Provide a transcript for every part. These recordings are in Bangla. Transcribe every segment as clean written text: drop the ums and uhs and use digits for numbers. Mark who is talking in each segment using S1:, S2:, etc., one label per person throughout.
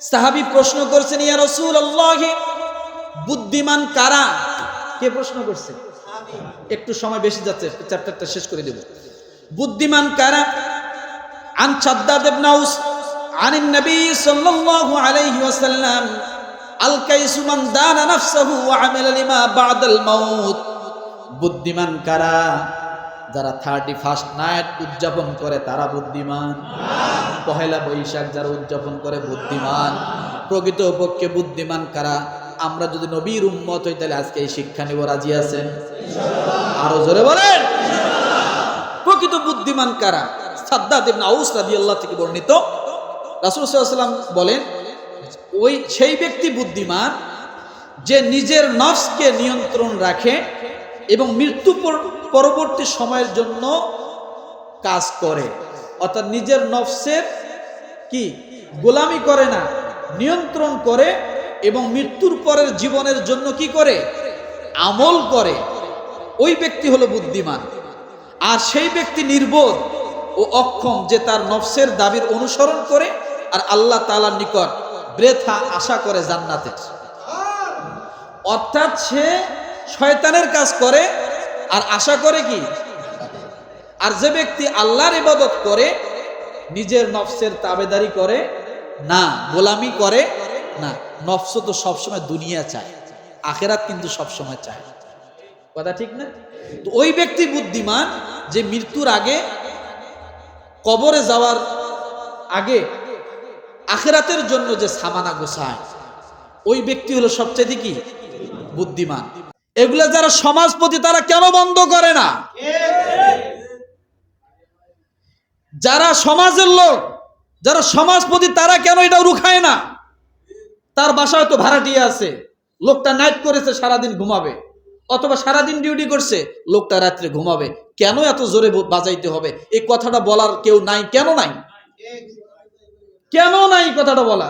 S1: সাহাবী প্রশ্ন করছেন, ইয়া রাসূলুল্লাহ, বুদ্ধিমান কারা? কে প্রশ্ন করছে? একটু সময় বেশি যাচ্ছে, চ্যাপ্টারটা শেষ করে দেব। বুদ্ধিমান কারা? আন শাদ্দাদ ইবনে আউস আনিন নবী সাল্লাল্লাহু আলাইহি ওয়াসাল্লাম, আল কাইসু মান দানা নাফসাহু ওয়া আমিলা লিমা বা'দাল মাউত। বুদ্ধিমান কারা? যারা 31st নাইট উদযাপন করে তারা বুদ্ধিমান। পহেলা বৈশাখ যারা উদযাপন করে বুদ্ধিমান। প্রকৃতপক্ষে বুদ্ধিমান কারা? আমরা যদি নবীর উম্মত হই তাহলে আজকে এই শিক্ষা নিব, রাজি আছেন? আরো জোরে বলেন। প্রকৃত বুদ্ধিমান কারা? শাদ্দাদ ইবনে আউস রাদিয়াল্লাহু থেকে বর্ণিত, রাসূল সাল্লাল্লাহু আলাইহি ওয়াসাল্লাম বলেন, ওই সেই ব্যক্তি বুদ্ধিমান যে নিজের নফসকে নিয়ন্ত্রণ রাখে এবং মৃত্যু পরবর্তী সময়ের জন্য কাজ করে। অর্থাৎ নিজের নফসের কি গোলামি করে না, নিয়ন্ত্রণ করে এবং মৃত্যুর পরের জীবনের জন্য কি করে? আমল করে। ওই ব্যক্তি হলো বুদ্ধিমান। আর সেই ব্যক্তি নির্বোধ ও অক্ষম যে তার নফসের দাবির অনুসরণ করে আর আল্লাহ তাআলার নিকট বৃথা আশা করে জান্নাতের। অর্থাৎ সে শয়তানের কাজ করে আর আশা করে কি? আর যে ব্যক্তি আল্লাহর ইবাদত করে, নিজের নফসের তাবেদারি করে না, গোলামি করে না। নফস তো সবসময় দুনিয়া চায়, আখেরাত কিন্তু সবসময় চায়। কথা ঠিক না? তো ওই ব্যক্তি বুদ্ধিমান যে মৃত্যুর আগে, কবরে যাওয়ার আগে আখেরাতের জন্য যে সামানা গোছায়, ওই ব্যক্তি হলো সবচেয়ে কি বুদ্ধিমান। এগুলা যারা সমাজপতি তারা কেন বন্ধ করে না? যারা সমাজের লোক, যারা সমাজপতি তারা কেন এটা রুখায় না? তার বাসায় তো ভাড়াটিয়া আছে, লোকটা নাইট করেছে সারাদিন ঘুমাবে, অথবা সারাদিন ডিউটি করছে, লোকটা রাত্রে ঘুমাবে, কেন এত জোরে বাজাইতে হবে? এই কথাটা বলার কেউ নাই। কেন নাই? কেন নাই কথাটা বলা?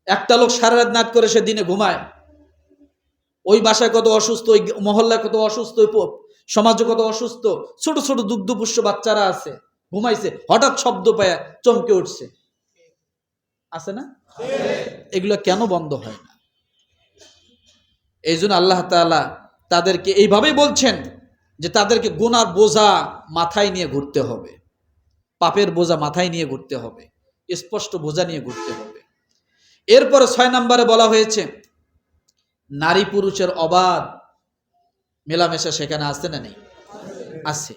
S1: একটা লোক সারা রাত নাট করে সে দিনে ঘুমায়। ওই বাসায় কত অসুস্থ, ওই মহল্লায় কত অসুস্থ, ওই সমাজে কত অসুস্থ, ছোট ছোট দুগ্ধপুষ্ট বাচ্চারা আছে, ঘুমাইছে, হঠাৎ শব্দ পায় চমকে উঠছে, আছে না? এগুলো কেন বন্ধ হয় না? এই জন্য আল্লাহ তাআলা তাদেরকে এইভাবেই বলছেন যে তাদেরকে গুনার বোঝা মাথায় নিয়ে ঘুরতে হবে, পাপের বোঝা মাথায় নিয়ে ঘুরতে হবে, স্পষ্ট বোঝা নিয়ে ঘুরতে হবে। এরপরে 6 নম্বরে বলা হয়েছে নারী পুরুষের অবাধ মেলামেশা সেখানে আছে না নেই? আছে।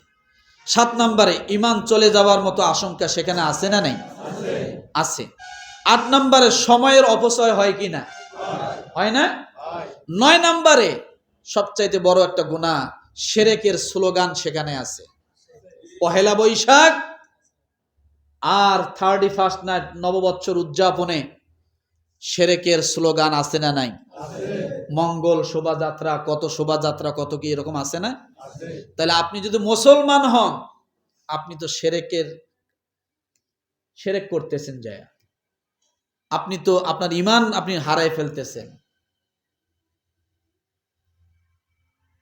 S1: 7 নম্বরে ঈমান চলে যাওয়ার মতো আশঙ্কা সেখানে আছে না নেই? আছে। 8 নম্বরে সময়ের অপচয় হয় কি না? হয় না? 9 নম্বরে সবচাইতে বড় একটা গুনাহ, শিরকের স্লোগান সেখানে আছে। পহেলা বৈশাখ আর 31st নাইট নববৎসর উদযাপনে শিরকের স্লোগান আছে না নাই? মঙ্গল শোভাযাত্রা, কত শোভাযাত্রা, কত কি এরকম আছে না? তাহলে আপনি যদি মুসলমান হন, আপনি তো শিরক করতেছেন যায়, আপনি তো আপনার ঈমান আপনি হারাই ফেলতেছেন।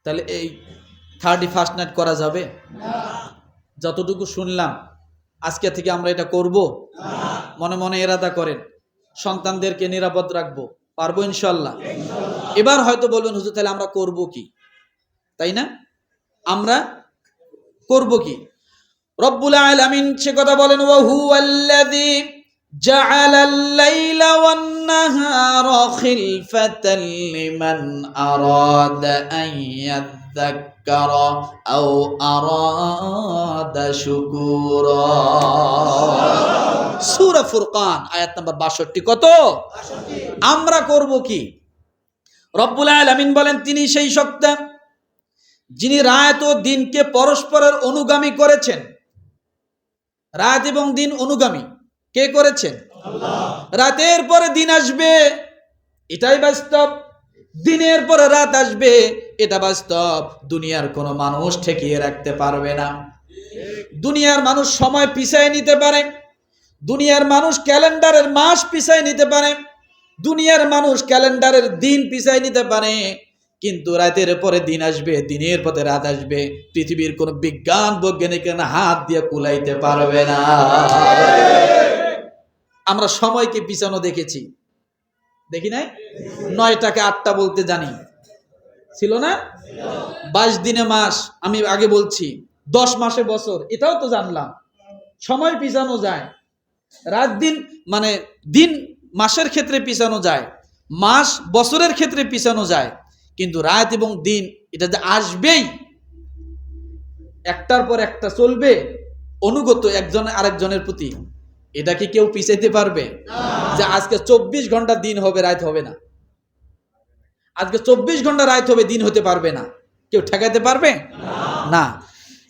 S1: তাহলে এই 31st নাইট করা যাবে? যতটুকু শুনলাম আজকে থেকে আমরা এটা করব, মনে মনে ইরাদা করেন, সন্তানদেরকে নিরাপদ রাখবো, পারবো ইনশাআল্লাহ? এবার হয়তো বলবেন হুজুর তাহলে আমরা করব কি? তাই না? আমরা করব কি? রব্বুল আলামিন সে কথা বলেন, ওয়া হুয়াল্লাযী জাআলাল লাইলা ওয়ান নাহারা খিলফাতাল লিমান আরাদা আন ইয়াযাক্কারা আও আরাদা শুকুরা। সূরা ফুরকান আয়াত নাম্বার 62। কত? 62। আমরা করব কি? রব্বুল আলামিন বলেন তিনি সেই সত্তা যিনি রাত ও দিনকে পরস্পরের অনুগামী করেছেন। রাত এবং দিন অনুগামী কে করেছেন? আল্লাহ। রাতের পরে দিন আসবে, এটাই বাস্তব। দিনের পরে রাত আসবে, এটা বাস্তব। দুনিয়ার কোনো মানুষ ঠেকিয়ে রাখতে পারবে না। দুনিয়ার মানুষ সময় পিছায় নিতে পারে, দুনিয়ার মানুষ ক্যালেন্ডারের মাস পিছায় নিতে পারে, দুনিয়ার মানুষ ক্যালেন্ডারের দিন পিছায় নিতে পারে, কিন্তু রাতের পরে দিন আসবে, দিনের পরে রাত আসবে, পৃথিবীর কোন বিজ্ঞান বৈজ্ঞানিক হাত দিয়ে কুলাইতে পারবে না। আমরা সময়কে পিছানো দেখেছি, দেখি নাই? 9টাকে 8টা বলতে জানি, ছিল না? 22 দিনে মাস, আমি আগে বলছি 10 মাসে বছর, এটাও তো জানলাম। সময় পিছানো যায়, রাত দিন মানে দিন মাসের ক্ষেত্রে পিছানো যায়, মাস বছরের ক্ষেত্রে পিছানো যায়, কিন্তু রাত এবং দিন এটা যে আসবেই, একটার পর একটা চলবে, অনুগত একজন আরেকজনের প্রতি, এটা কি কেউ পিছাইতে পারবে? যে আজকে 24 ঘন্টা দিন হবে, রাত হবে না, আজকে 24 ঘন্টা রাত হবে, দিন হতে পারবে না, কেউ ঠেকাইতে পারবে না।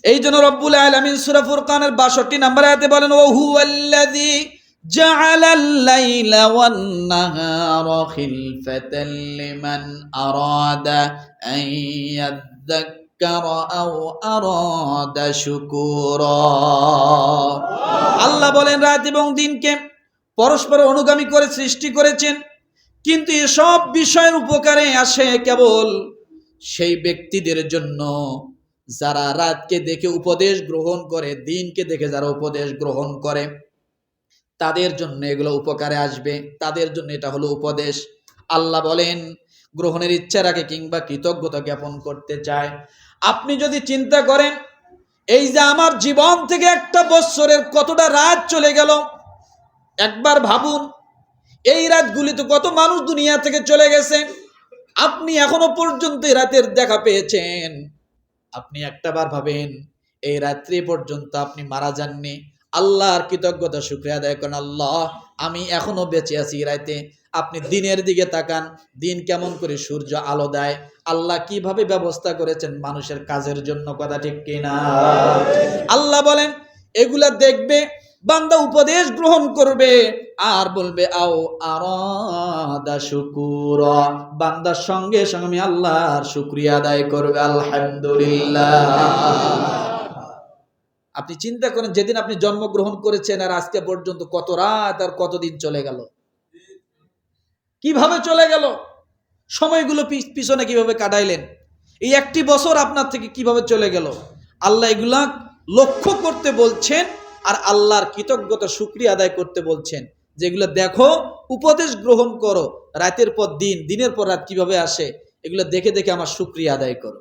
S1: এই জন্য রব্বুল আলামিন সূরা ফুরকানের 62 নম্বর আয়াতে বলেন, ওয়া হুয়াল্লাযী জাআলাল লাইলা ওয়ান নাহারা খিলফাতাল লিমান আরাদা আন ইয়াযাক্কারা আও আরাদা শুকুরা। আল্লাহ বলেন, রাত এবং দিনকে পরস্পর অনুগামী করে সৃষ্টি করেছেন, কিন্তু এসব বিষয়ের উপকারে আসে কেবল সেই ব্যক্তিদের জন্য যারা রাতকে দেখে উপদেশ গ্রহণ করে, দিনকে দেখে যারা উপদেশ গ্রহণ করে, তাদের জন্য এগুলো উপকারে আসবে, তাদের জন্য এটা হলো উপদেশ। আল্লাহ বলেন, গ্রহণের ইচ্ছা রাখে কিংবা কৃতজ্ঞতা জ্ঞাপন করতে চায়। আপনি যদি চিন্তা করেন, এই যে আমার জীবন থেকে একটা বছরের কতটা রাত চলে গেল, একবার ভাবুন, এই রাতগুলি তো কত মানুষ দুনিয়া থেকে চলে গেছে, আপনি এখনো পর্যন্ত রাতের দেখা পেয়েছেন। আপনি একটাবার ভাবেন, এই রাত্রি পর্যন্ত আপনি মারা যাননি। আল্লাহর কৃতজ্ঞতা শুকরিয়া আদায় করেন, আল্লাহ আমি এখনো বেঁচে আছি রাতে। আপনি দিনের দিকে তাকান, দিন কেমন করে সূর্য আলো দেয়, আল্লাহ কিভাবে ব্যবস্থা করেছেন মানুষের কাজের জন্য, কথা ঠিক কিনা? আল্লাহ বলেন, এগুলা দেখবে, বান্দা উপদেশ গ্রহণ করবে আর বলবে আও আরাদা শুকুরা, বান্দার সঙ্গে সঙ্গে আমি আল্লাহর শুকরিয়া আদায় করবে, আলহামদুলিল্লাহ। আপনি চিন্তা করেন, যেদিন আপনি জন্মগ্রহণ করেছেন আর আজকে পর্যন্ত কত রাত আর কতদিন চলে গেল, কিভাবে চলে গেল, সময়গুলো পিছনে কিভাবে কাটাইলেন, এই একটি বছর আপনার থেকে কিভাবে চলে গেল, আল্লাহ এগুলা লক্ষ্য করতে বলছেন আর আল্লাহর কৃতজ্ঞতা শুকরিয়া আদায় করতে বলছেন। যেগুলো দেখো, উপদেশ গ্রহণ করো, রাতের পর দিন, দিনের পর রাত কিভাবে আসে, এগুলো দেখে দেখে আমার শুকরিয়া আদায় করো।